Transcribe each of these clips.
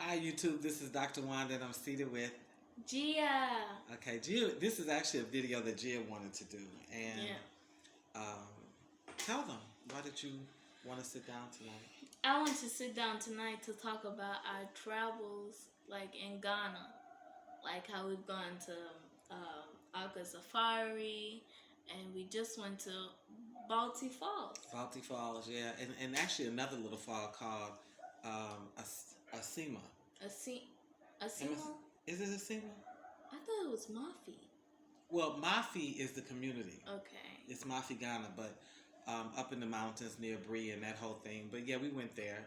Hi, YouTube. This is Dr. Wanda, and I'm seated with Gia. Okay, Gia. This is actually a video that Gia wanted to do, and Yeah. um, tell them, why did you want to sit down tonight? I want to sit down tonight to talk about our travels, like in Ghana, like how we've gone to Aga Safari, and we just went to Balti Falls. Balti Falls, yeah, and actually another little fall called Asima. Asi- Am Asimo? Is it Asima? I thought it was MAFI. Well, MAFI is the community. Okay. It's MAFI Ghana, but up in the mountains near Bree and that whole thing. But yeah, we went there,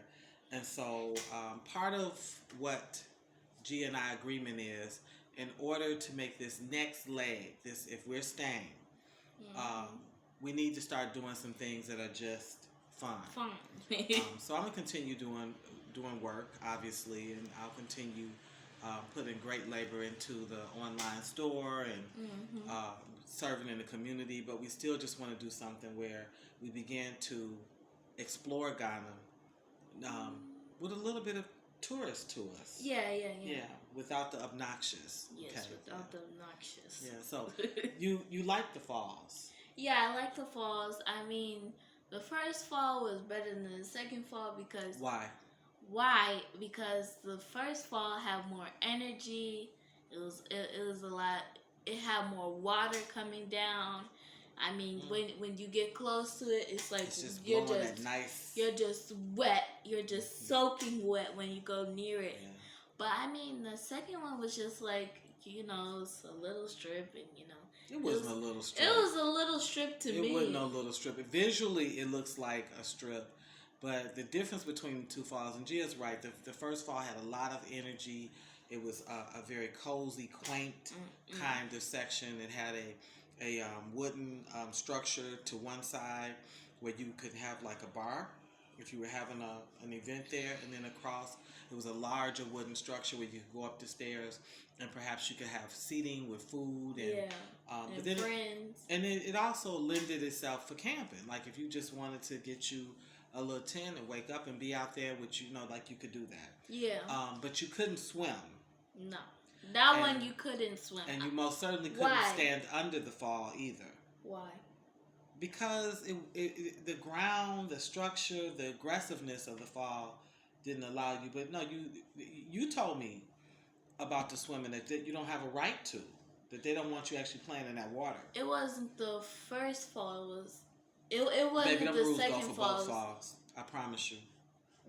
and so part of what G and I agreement is, in order to make this next leg, this if we're staying, um, we need to start doing some things that are just fun. Fun. So I'm gonna continue doing work, obviously, and I'll continue putting great labor into the online store and serving in the community. But we still just want to do something where we begin to explore Ghana with a little bit of tourist to us. Yeah. Without the obnoxious. Yes, okay. without the obnoxious. Yeah, so you like the falls. Yeah, I like the falls. I mean, the first fall was better than the second fall because Why? Why? Because the first fall had more energy. It was a lot. It had more water coming down. I mean, when you get close to it, it's like It's just you're blowing just that nice. you're just wet. You're just soaking wet when you go near it. Yeah. But I mean, the second one was just like it's a little strip, and It wasn't a little strip. It was a little strip to me. It wasn't no little strip. Visually, it looks like a strip. But the difference between the two falls, and Gia's right, the first fall had a lot of energy. It was a very cozy, quaint kind of section. It had a wooden structure to one side where you could have like a bar if you were having an event there, and then across it was a larger wooden structure where you could go up the stairs and perhaps you could have seating with food and and but then friends. It also lended itself for camping. Like if you just wanted to get you a little tent and wake up and be out there, which like you could do that. Yeah. But you couldn't swim. No. That one you couldn't swim. And you most certainly couldn't stand under the fall either. Why? Because the ground, the structure, the aggressiveness of the fall didn't allow you. But no, you told me about the swimming that you don't have a right to. That they don't want you actually playing in that water. It wasn't the first fall. It wasn't Baby, them the rules second go for fall. both falls. I promise you.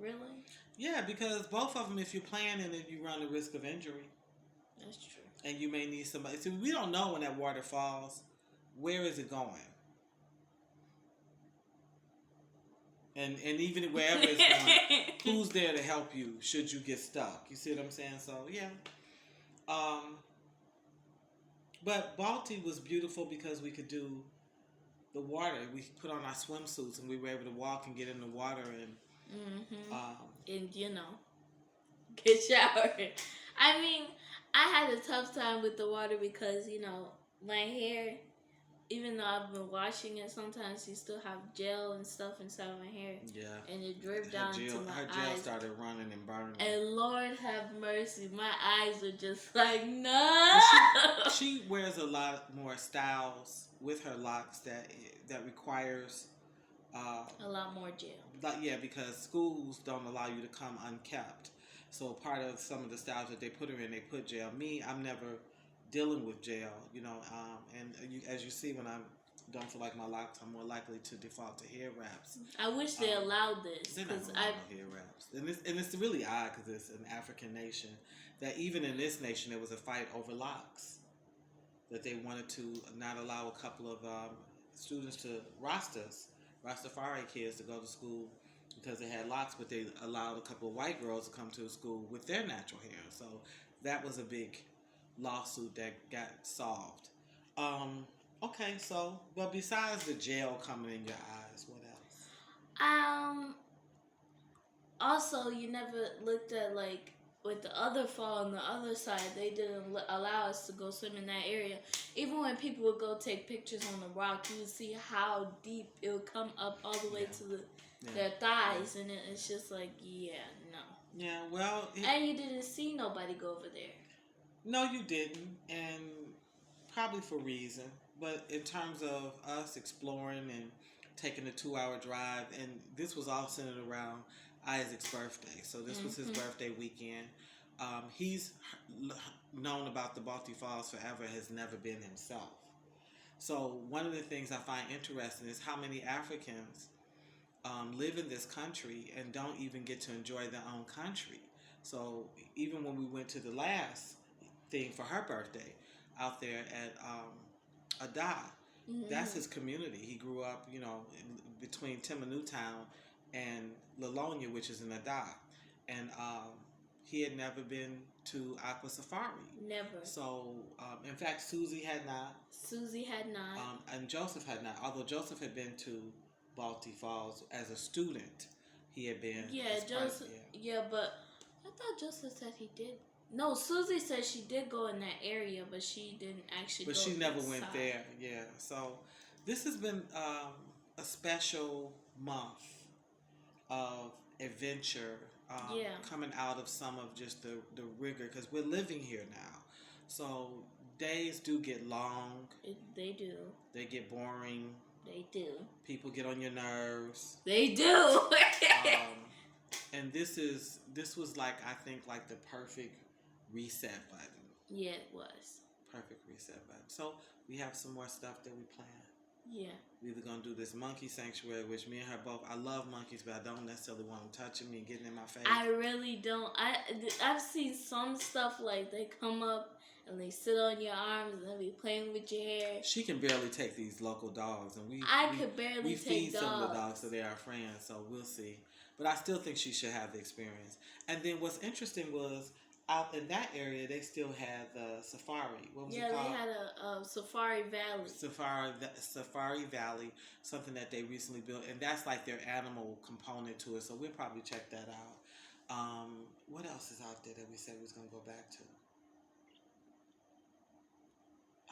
Really? Yeah, because both of them, if you're playing in it, you run the risk of injury. That's true. And you may need somebody. See, we don't know when that water falls. Where is it going? And even wherever it's going, who's there to help you should you get stuck? You see what I'm saying? So yeah. But Balti was beautiful because we could do the water. We put on our swimsuits and we were able to walk and get in the water and and get showered. I mean, I had a tough time with the water because my hair, even though I've been washing it, sometimes you still have gel and stuff inside my hair. Yeah. And it dripped down to my eyes. Her gel started running and burning. And Lord have mercy, my eyes were just like, no. She wears a lot more styles with her locks that requires a lot more gel. Yeah, because schools don't allow you to come unkept. So part of some of the styles that they put her in, they put gel. Me, I'm never dealing with gel, and as you see, when I don't feel like my locks, I'm more likely to default to hair wraps. I wish they allowed this. They're not allowed hair wraps, and it's really odd because it's an African nation that even in this nation there was a fight over locks, that they wanted to not allow a couple of students to Rastafari kids to go to school because they had locks, but they allowed a couple of white girls to come to the school with their natural hair. So that was a big lawsuit that got solved. Okay, so but besides the gel coming in your eyes, what else? Also, you never looked at with the other fall on the other side, they didn't allow us to go swim in that area. Even when people would go take pictures on the rock, you would see how deep it would come up all the way to their thighs, and it's just like, no. Yeah, well, and you didn't see nobody go over there. no, you didn't, and probably for reason. But in terms of us exploring and taking a 2 hour drive, and this was all centered around Isaac's birthday. So this was his birthday weekend. He's known about the Balti Falls forever, has never been himself. So one of the things I find interesting is how many Africans live in this country and don't even get to enjoy their own country. So even when we went to the last thing for her birthday out there at Ada, that's his community. He grew up, between Timinewtown and Lilonia, which is in Ada, and he had never been to Aqua Safari. Never. So, in fact, Susie had not. Susie had not. And Joseph had not. Although Joseph had been to Balti Falls as a student, he had been. Yeah, Joseph. Yeah, but I thought Joseph said he did. No, Susie said she did go in that area, but she didn't actually. But she never went there. Yeah. So this has been a special month of adventure. Coming out of some of just the rigor, because we're living here now. So days do get long. They do. They get boring. They do. People get on your nerves. They do. And this was like, I think, like the perfect reset button. Yeah, it was. Perfect reset button. So we have some more stuff that we plan. Yeah. We're either going to do this monkey sanctuary, which me and her both, I love monkeys, but I don't necessarily want them touching me and getting in my face. I really don't. I've seen some stuff like they come up and they sit on your arms and they be playing with your hair. She can barely take these local dogs, and I could barely take feed dogs. some of the dogs, so they are friends. So we'll see. But I still think she should have the experience. And then what's interesting was out in that area, they still had the safari. What was it called? They had a Safari Valley. Safari Valley, something that they recently built, and that's like their animal component to it. So we'll probably check that out. What else is out there that we said we was gonna go back to?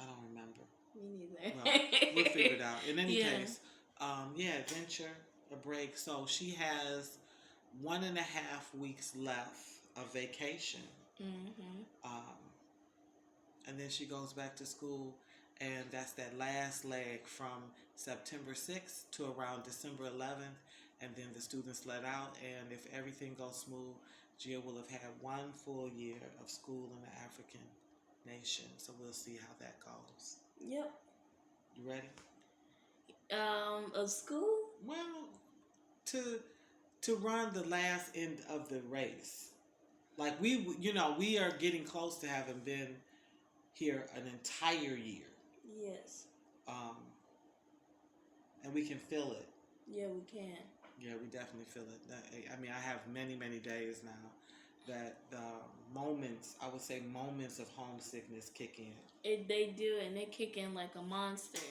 I don't remember. Me neither. Well, we'll figure it out. In any case, adventure, a break. So she has 1.5 weeks left of vacation. And then she goes back to school, and that's that last leg from September 6th to around December 11th, and then the students let out, and if everything goes smooth, Gia will have had 1 full year of school in the African nation. So we'll see how that goes. Yep. You ready? Of school? Well, to run the last end of the race. Like we are getting close to having been here an entire year. Yes. And we can feel it. Yeah, we can. Yeah, we definitely feel it. I mean, I have many, many days now that the moments of homesickness kick in. They do, and they kick in like a monster.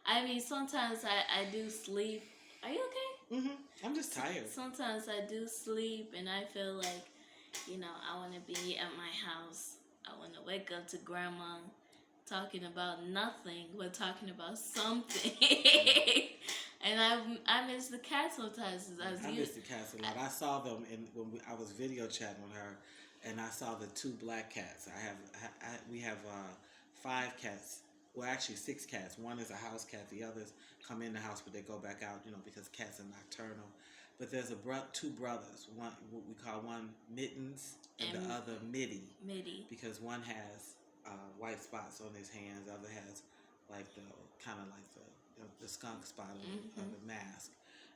I mean, sometimes I do sleep. Are you okay? Mm-hmm. I'm just tired. Sometimes I do sleep, and I feel like, I want to be at my house. I want to wake up to grandma talking about nothing, but talking about something. And I miss the cat sometimes. I miss the cats a lot. I saw them when I was video chatting with her, and I saw the 2 black cats. We have 5 cats. Well, actually 6 cats. One is a house cat. The others come in the house, but they go back out, because cats are nocturnal. But there's 2 brothers. One, what we call one Mittens, and the other Mitty. Because one has white spots on his hands. The other has like the skunk spot on the mask.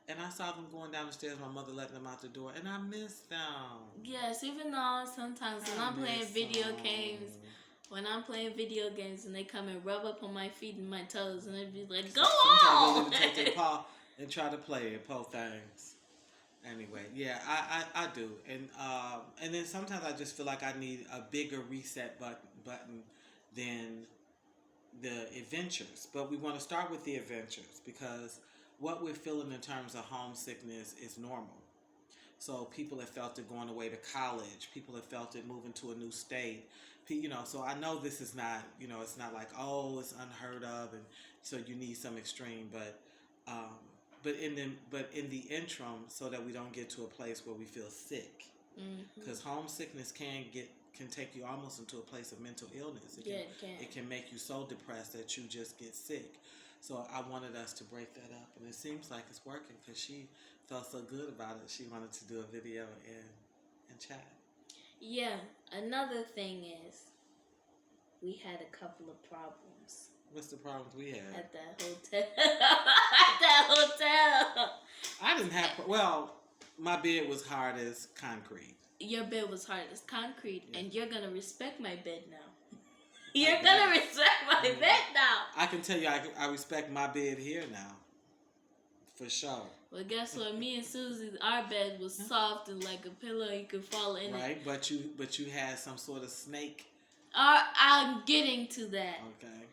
And I saw them going down the stairs. My mother letting them out the door, and I miss them. Yes, even though sometimes when I'm playing video games. When I'm playing video games and they come and rub up on my feet and my toes, and they'd be like, "Go on!" Sometimes they take their paw and try to play it, po things. Anyway, yeah, I do, and then sometimes I just feel like I need a bigger reset button than the adventures. But we want to start with the adventures because what we're feeling in terms of homesickness is normal. So people have felt it going away to college. People have felt it moving to a new state. So I know this is not, it's not like, oh, it's unheard of, and so you need some extreme. But in the interim, so that we don't get to a place where we feel sick, because homesickness can take you almost into a place of mental illness. It can make you so depressed that you just get sick. So I wanted us to break that up, and it seems like it's working because she felt so good about it. She wanted to do a video and chat. Yeah. Another thing is, we had a couple of problems. What's the problems we had? At that hotel. At that hotel. I didn't have... Well, my bed was hard as concrete. Your bed was hard as concrete, and you're going to respect my bed now. You're going to respect my bed now. I can tell you I respect my bed here now. For sure. Well, guess what? Me and Susie, our bed was soft and like a pillow you could fall in. Right, but you had some sort of snake. I'm getting to that. Okay.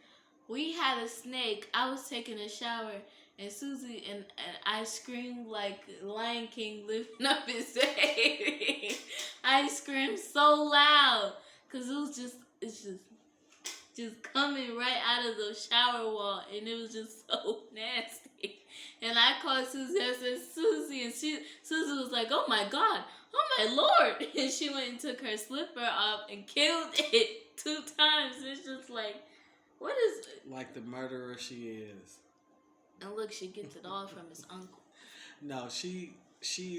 We had a snake. I was taking a shower, and Susie and I screamed like Lion King lifting up his head. I screamed so loud because it's just coming right out of the shower wall, and it was just so nasty. And I called Susie. I said, Susie, and Susie was like, "Oh my God, oh my Lord!" And she went and took her slipper off and killed it 2 times. It's just like, what is it? Like the murderer she is. And look, she gets it all from his uncle. No, she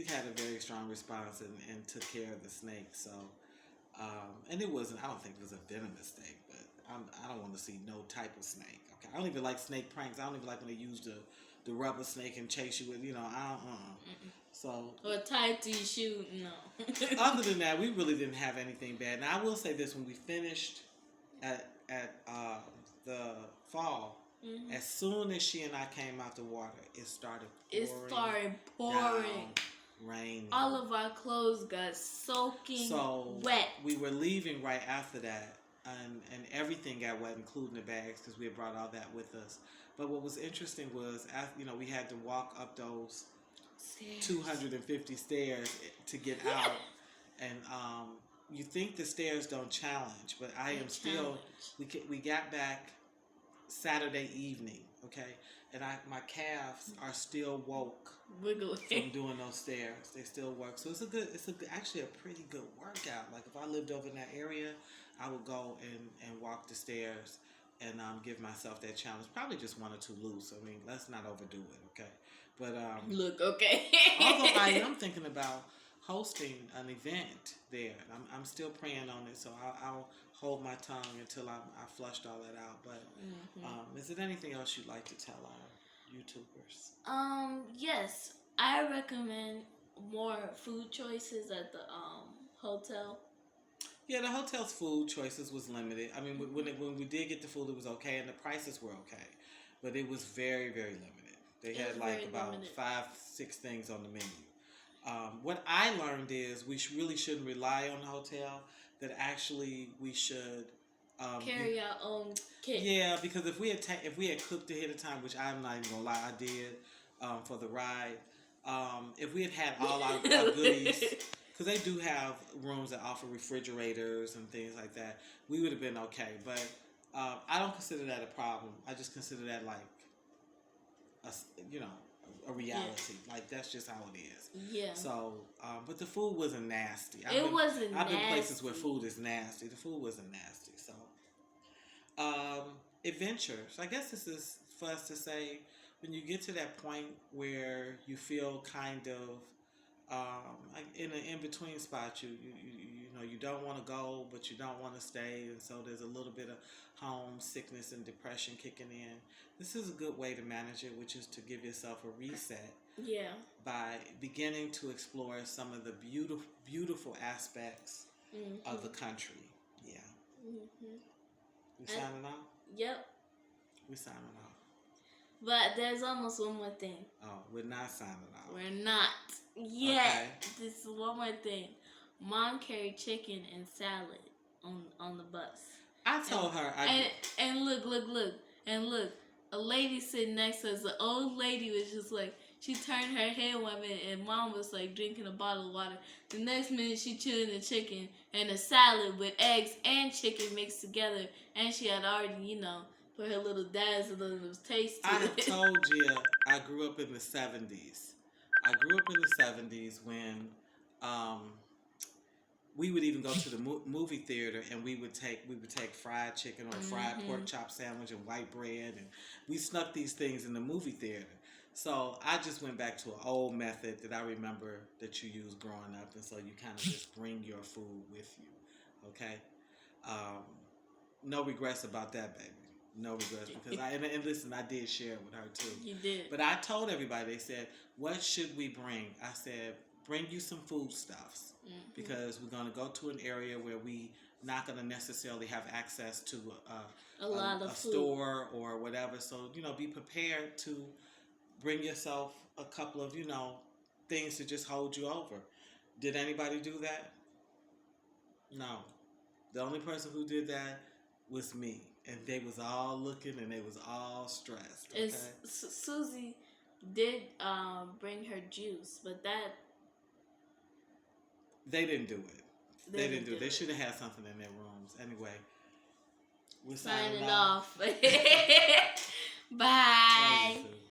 had a very strong response and took care of the snake. So, and it wasn't. I don't think it was a venomous snake, but I don't want to see no type of snake. Okay, I don't even like snake pranks. I don't even like when they use the rubber snake and chase you with. So. Or tied to your shoe. No. Other than that, we really didn't have anything bad. Now I will say this: when we finished at the fall. Mm-hmm. As soon as she and I came out the water, it started pouring. Rain. All of our clothes got soaking wet. We were leaving right after that, and everything got wet, including the bags, because we had brought all that with us. But what was interesting was, we had to walk up those 250 stairs to get out, and you think the stairs don't challenge, but I am still. We got back Saturday evening, okay, and my calves are still woke, wiggling from doing those stairs. They still work, so it's actually a pretty good workout. Like if I lived over in that area, I would go and walk the stairs and give myself that challenge. Probably just 1 or 2 loops. I mean, let's not overdo it, okay? But look, okay. although I am thinking about hosting an event there, I'm still praying on it, so I'll hold my tongue until I flushed all that out. But is there anything else you'd like to tell our YouTubers? Yes, I recommend more food choices at the hotel. Yeah, the hotel's food choices was limited. I mean, when we did get the food, it was okay, and the prices were okay, but it was very, very limited. They had like about 5-6 things on the menu. What I learned is we really shouldn't rely on the hotel. That actually we should carry our own kit. Yeah, because if we had cooked ahead of time, which I'm not even gonna lie, I did for the ride. If we had all our goodies, because they do have rooms that offer refrigerators and things like that, we would have been okay. But I don't consider that a problem. I just consider that like a reality. Yeah. Like that's just how it is. Yeah. So, but the food wasn't nasty. I've been places where food is nasty. The food wasn't nasty. So, adventures. I guess this is for us to say when you get to that point where you feel kind of like in an in between spot. You don't want to go, but you don't want to stay, and so there's a little bit of homesickness and depression kicking in. This is a good way to manage it, which is to give yourself a reset. Yeah. By beginning to explore some of the beautiful aspects of the country. Yeah. We signing off? Yep. We signing off. But there's almost one more thing. Oh, we're not signing off. We're not yet. Okay. This is one more thing. Mom carried chicken and salad on the bus. I told her. And look. A lady sitting next to us, the old lady was just like, she turned her head 1 minute and Mom was like drinking a bottle of water. The next minute she chewing the chicken and a salad with eggs and chicken mixed together. And she had already, put her little dazzle and it was tasty. I have told you I grew up in the 70s. I grew up in the 70s when we would even go to the movie theater, and we would take fried chicken or fried pork chop sandwich and white bread, and we snuck these things in the movie theater. So I just went back to an old method that I remember that you used growing up, and so you kind of just bring your food with you, okay? Um, no regrets about that, baby. No regrets, because and listen, I did share it with her too. You did. But I told everybody, they said, "What should we bring?" I said, "Bring you some foodstuffs, because we're going to go to an area where we not going to necessarily have access to a store or whatever. So be prepared to bring yourself a couple of things to just hold you over." Did anybody do that? No. The only person who did that was me, and they was all looking and they was all stressed. Okay? Susie did bring her juice, but that they didn't do it. They didn't do it. They should have had something in their rooms. Anyway, we're signing off.